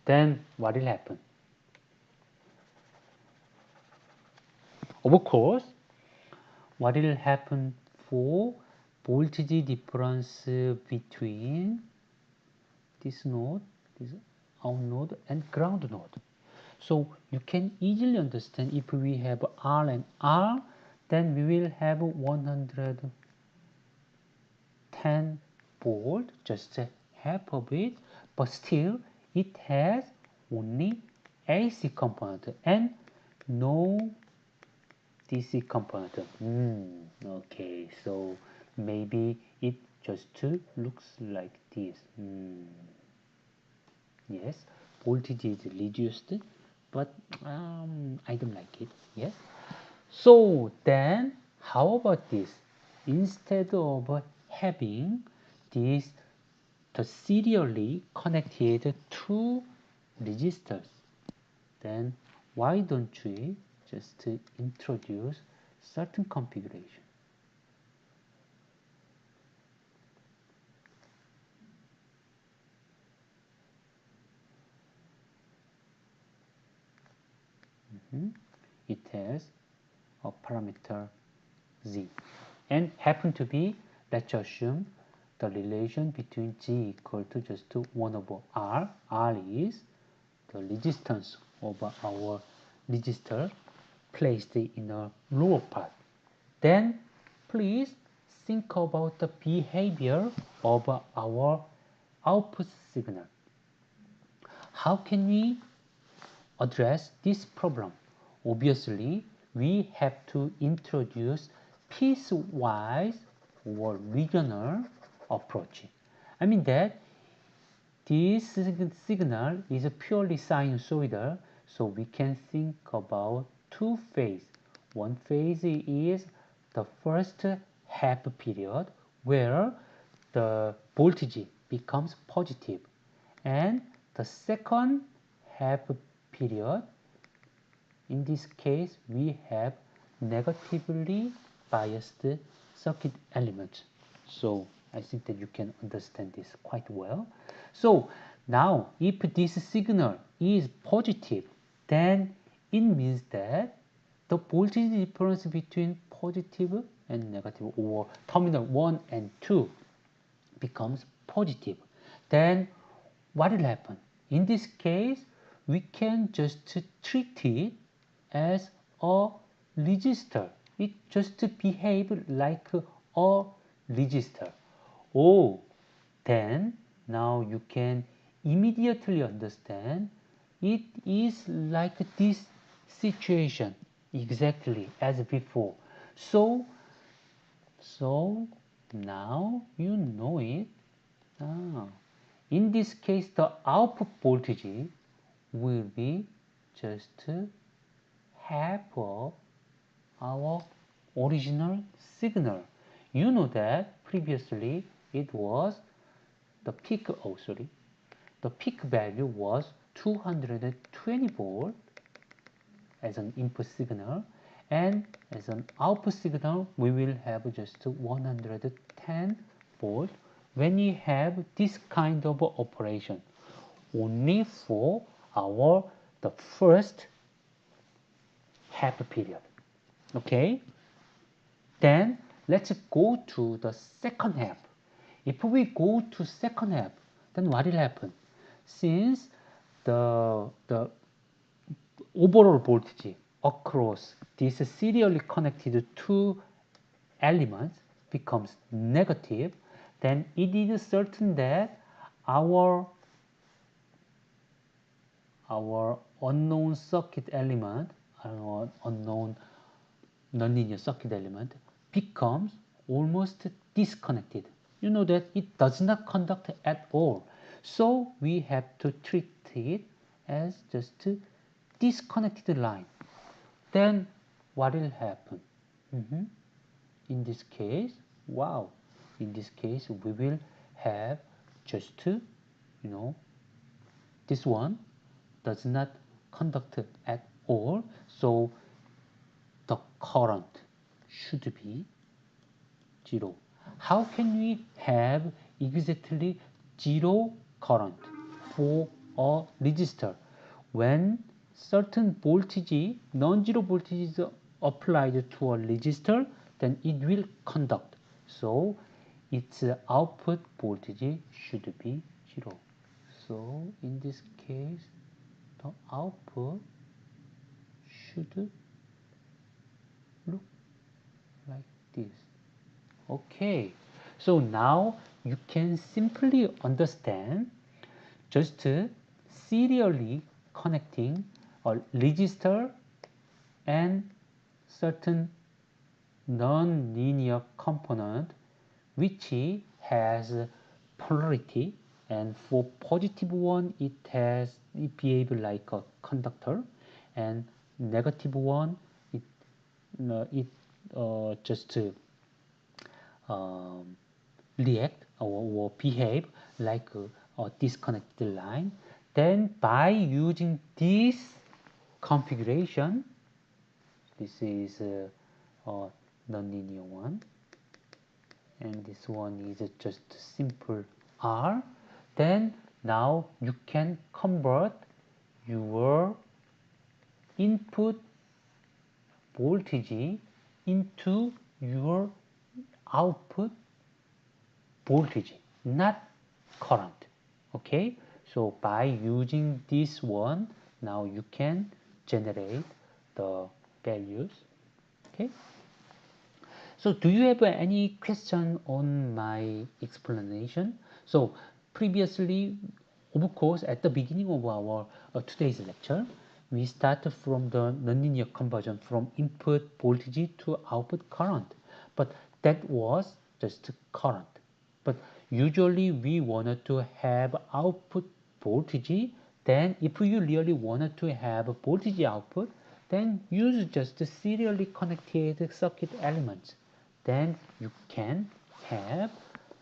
then what will happen? Of course, what will happen for voltage difference between this node, this out node and ground node? So you can easily understand, if we have R and R, then we will have 110 volt, just half of it, but still it has only AC component and no DC component. Okay, so maybe it just looks like this. Yes, voltage is reduced, but I don't like it. Yes. So then, how about this? Instead of having this the serially connected two resistors, then why don't we just introduce certain configuration? It has a parameter Z, and happen to be, let's assume the relation between G equal to just 1 over R. R is the resistance of our resistor placed in a lower part. Then please think about the behavior of our output signal. How can we address this problem? Obviously, we have to introduce piecewise or regional approach. I mean that this signal is purely sinusoidal, so we can think about two phases. One phase is the first half period where the voltage becomes positive, and the second half period, in this case we have negatively biased circuit elements. So I think that you can understand this quite well. So now if this signal is positive, then it means that the voltage difference between positive and negative, or terminal 1 and 2, becomes positive. Then what will happen? In this case, we can just treat it as a resistor. It just behaves like a resistor. Oh, then now you can immediately understand it is like this situation exactly as before. So now you know it. In this case, the output voltage will be just half of our original signal. You know that previously it was the peak, the peak value was 220 volt as an input signal, and as an output signal we will have just 110 volt, when we have this kind of operation only for the first half period. Okay, then let's go to the second half. If we go to second half, then what will happen? Since the overall voltage across these serially connected two elements becomes negative, then it is certain that our unknown circuit element, our unknown nonlinear circuit element becomes almost disconnected. You know that it does not conduct at all. So we have to treat it as just a disconnected line. Then what will happen? In this case, wow, in this case we will have just, this one does not conduct at all. So the current should be 0. How can we have exactly 0 current for a resistor? When certain voltage, non-zero voltage is applied to a resistor, then it will conduct. So its output voltage should be 0. So in this case, the output should look like this. Okay, so now you can simply understand just serially connecting a resistor and certain non-linear component which has polarity, and for positive one it behaves like a conductor, and negative one it just react or behave like a disconnected line. Then by using this configuration, this is a nonlinear one, and this one is just simple R. Then now you can convert your input voltage into your output voltage, not current. Okay, so by using this one, now you can generate the values. Okay, so do you have any question on my explanation? So previously, of course, at the beginning of our today's lecture, we started from the nonlinear conversion from input voltage to output current, but that was just current. But usually we wanted to have output voltage. Then if you really wanted to have voltage output, then use just serially connected circuit elements. Then you can have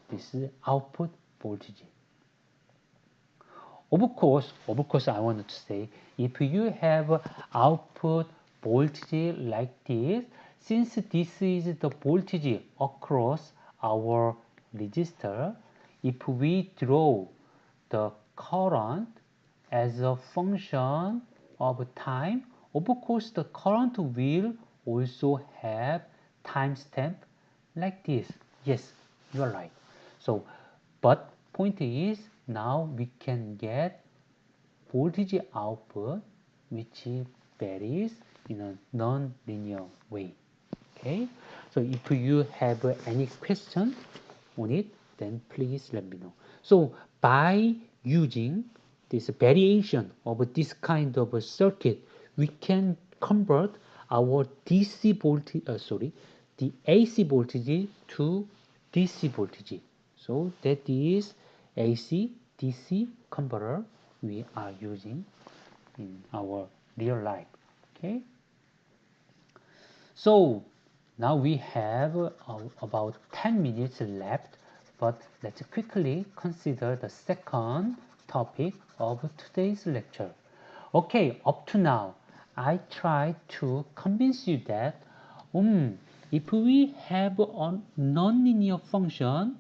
this output voltage. Of course, I wanted to say, if you have output voltage like this, since this is the voltage across our resistor, if we draw the current as a function of time, of course the current will also have timestamp like this. Yes, you're right. So, but point is, now we can get voltage output which varies in a non-linear way. Okay, so if you have any question on it, then please let me know. So by using this variation of this kind of a circuit, we can convert our DC voltage, the AC voltage to DC voltage. So that is AC DC converter we are using in our real life. Okay. So now we have about 10 minutes left, but let's quickly consider the second topic of today's lecture. Okay, up to now, I tried to convince you that if we have a nonlinear function,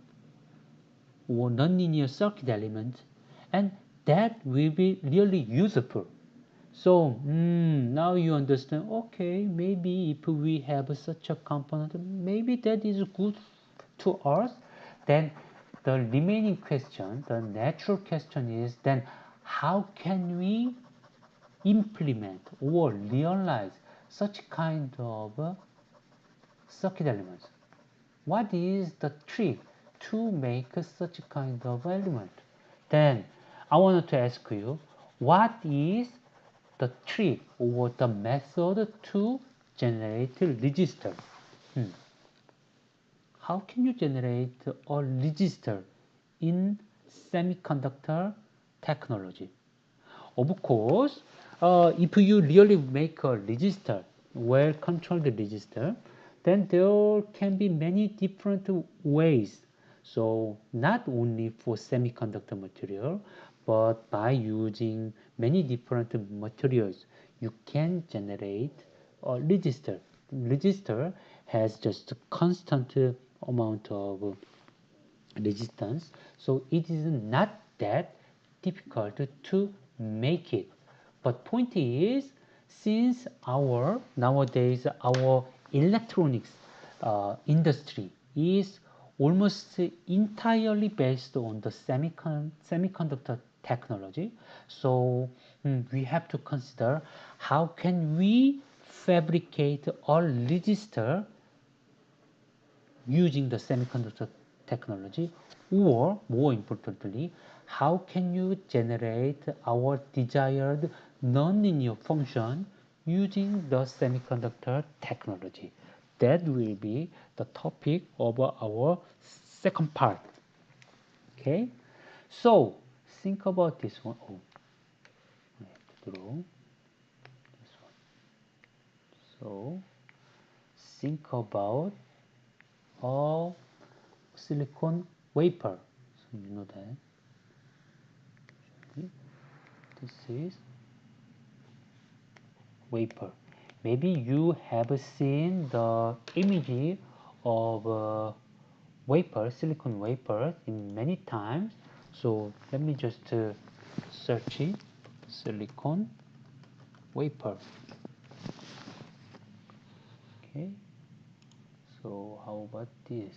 or nonlinear circuit element, and that will be really useful. So now you understand, okay, maybe if we have such a component, maybe that is good to us. Then the remaining question, the natural question is, then how can we implement or realize such kind of circuit elements? What is the trick to make such kind of element? Then I wanted to ask you, what is the trick or the method to generate resistor? How can you generate a resistor in semiconductor technology? Of course, if you really make a resistor, well-controlled resistor, then there can be many different ways. So not only for semiconductor material, but by using many different materials, you can generate a resistor. Resistor has just a constant amount of resistance, so it is not that difficult to make it. But point is, since nowadays our electronics industry is almost entirely based on the semiconductor technology, so we have to consider how can we fabricate a resistor using the semiconductor technology, or more importantly, how can you generate our desired nonlinear function using the semiconductor technology? That will be the topic of our second part. Okay, so think about this one. Oh, I have to draw this one. So think about a silicon wafer. So you know that this is wafer. Maybe you have seen the image of wafer, silicon wafer, in many times. So let me just search it, silicon wafer. Okay. So how about this?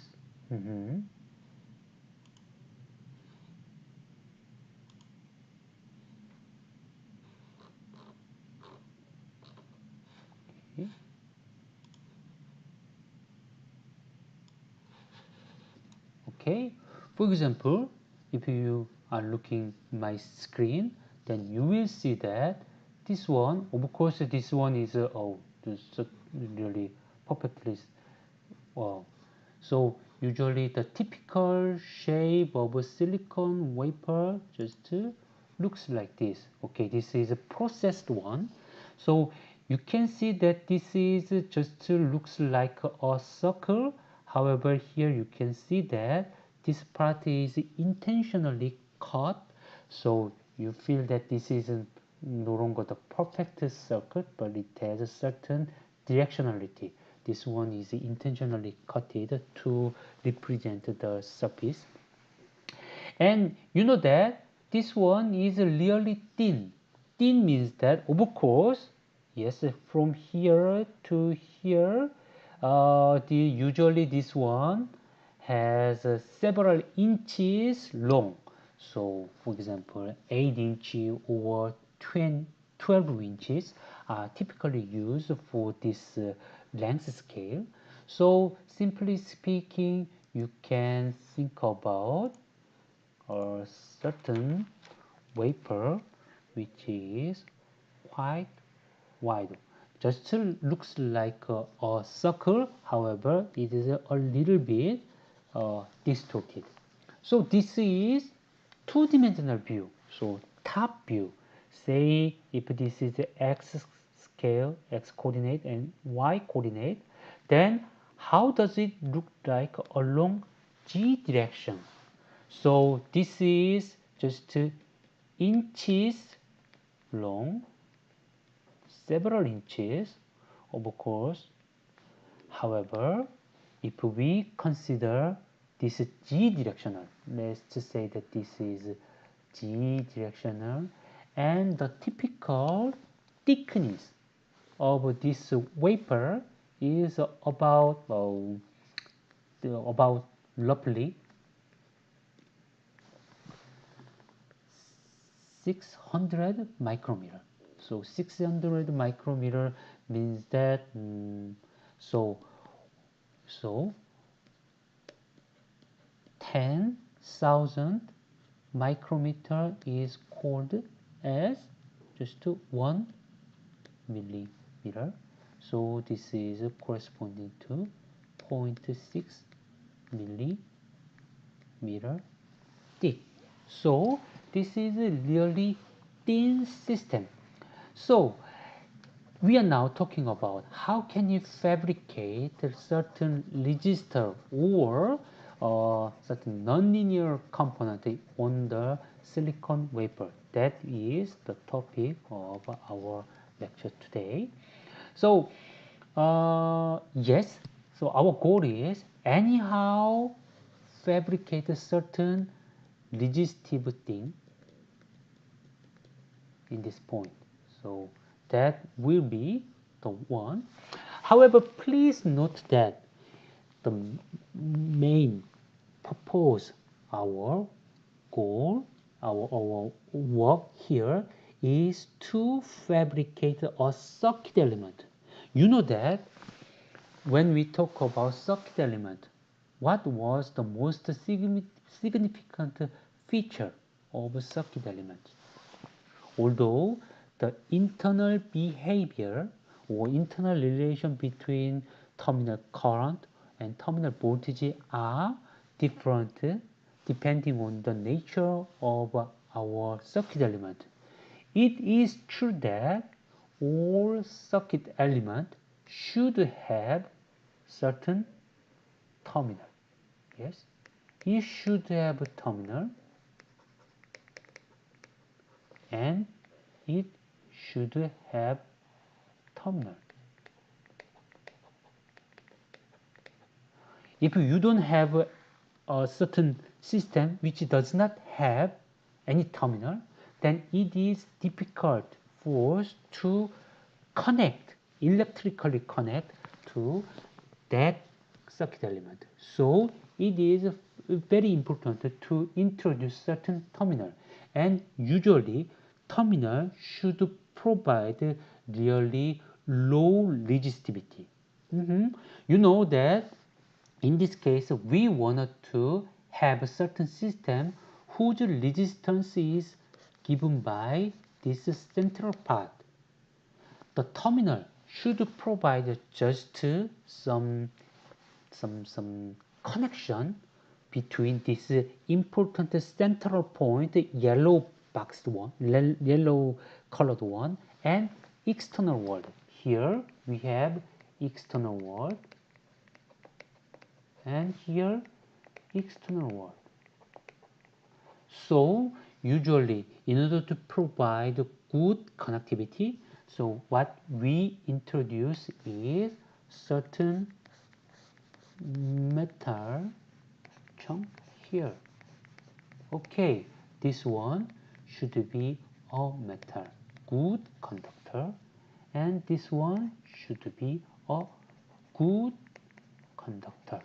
Okay. Okay, for example, if you are looking my screen, then you will see that this one, of course, this one is oh, this really perfectly well. So usually the typical shape of a silicon wafer just looks like this. Okay, this is a processed one. So you can see that this is just looks like a circle. However, here you can see that this part is intentionally cut. So you feel that this is no longer the perfect circuit, but it has a certain directionality. This one is intentionally cut to represent the surface. And you know that this one is really thin. Thin means that, of course, yes, from here to here, usually this one has several inches long. So, for example, 8 inches or 12 inches are typically used for this length scale. So, simply speaking, you can think about a certain wafer which is quite wide. Just looks like a circle, however, it is a little bit distorted. So this is two-dimensional view. So top view, say if this is x scale, x coordinate and y coordinate, then how does it look like along g direction? So this is just inches long, several inches, of course. However, if we consider this is G directional. Let's just say that this is G directional, and the typical thickness of this wafer is about roughly 600 micrometer. So 600 micrometer means that so 10,000 micrometer is called as just 1 millimeter. So this is corresponding to 0.6 millimeter thick. So this is a really thin system. So we are now talking about how can you fabricate a certain resistor or certain nonlinear component on the silicon wafer. That is the topic of our lecture today. So yes, so our goal is anyhow fabricate a certain resistive thing in this point. So that will be the one. However, please note that the main purpose, our goal, our work here is to fabricate a circuit element. You know that when we talk about circuit element, what was the most significant feature of circuit element? Although the internal behavior or internal relation between terminal current and terminal voltage are different depending on the nature of our circuit element. It is true that all circuit elements should have certain terminal. Yes, it should have a terminal and it should have terminal. If you don't have a certain system which does not have any terminal, then it is difficult for us to connect, electrically connect to that circuit element. So it is very important to introduce certain terminal, and usually terminal should provide really low resistivity. You know that in this case we wanted to have a certain system whose resistance is given by this central part. The terminal should provide just some connection between this important central point, yellow boxed one, yellow colored one, and external world. Here we have external world, and here external world. So usually in order to provide good connectivity, so what we introduce is certain metal chunk here. Okay, this one should be a metal, good conductor, and this one should be a good conductor.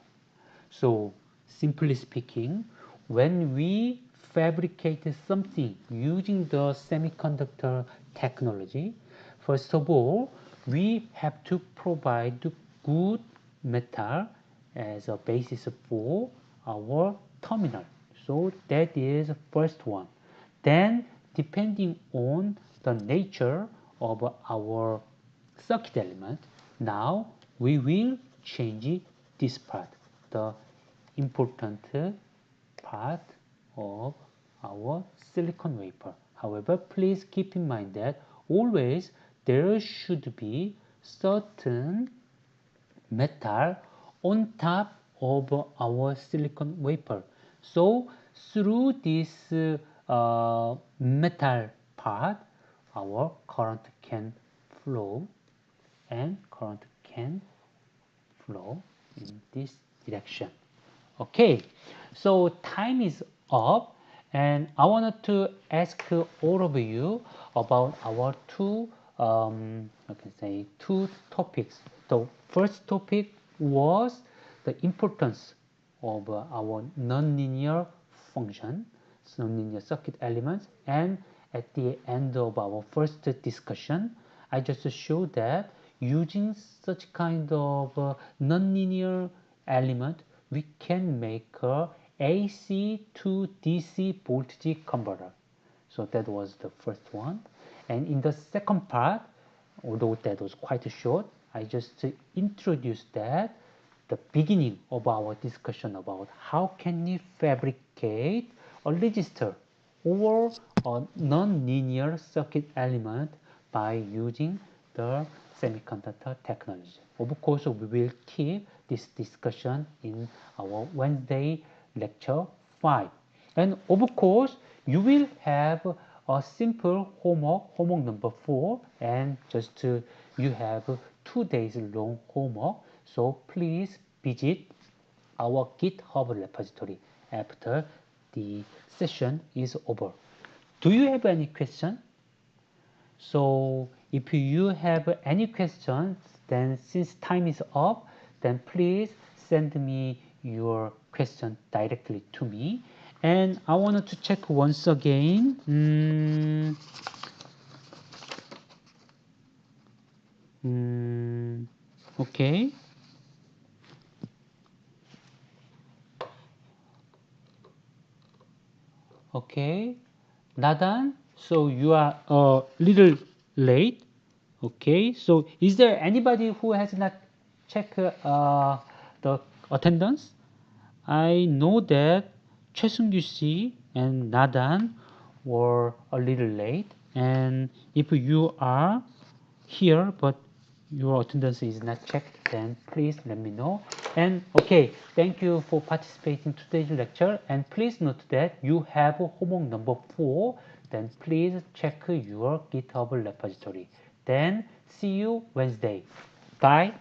So simply speaking, when we fabricate something using the semiconductor technology, first of all, we have to provide good metal as a basis for our terminal. So that is the first one. Then, depending on the nature of our circuit element, now we will change this part, the important part of our silicon wafer. However, please keep in mind that always there should be certain metal on top of our silicon wafer. So through this metal part, our current can flow, and current can flow in this direction. Okay, so time is up, and I wanted to ask all of you about our I can say two topics. The first topic was the importance of our nonlinear function, nonlinear circuit elements, and at the end of our first discussion, I just showed that using such kind of nonlinear element, we can make a AC to DC voltage converter. So that was the first one. And in the second part, although that was quite short, I just introduced that the beginning of our discussion about how can we fabricate a resistor or a non-linear circuit element by using the semiconductor technology. Of course, we will keep this discussion in our Wednesday lecture 5. And of course, you will have a simple homework number 4, and just you have 2 days long homework. So please visit our GitHub repository after the session is over. Do you have any question? So if you have any questions, then since time is up, then please send me your question directly to me. And I wanted to check once again. Okay. Okay. Nadan, so you are a little late. Okay. So is there anybody who has not checked the attendance? I know that 최승규 씨 and Nadan were a little late, and if you are here but your attendance is not checked, then please let me know. And okay, thank you for participating in today's lecture, and please note that you have homework number 4, then please check your GitHub repository. Then see you Wednesday. Bye.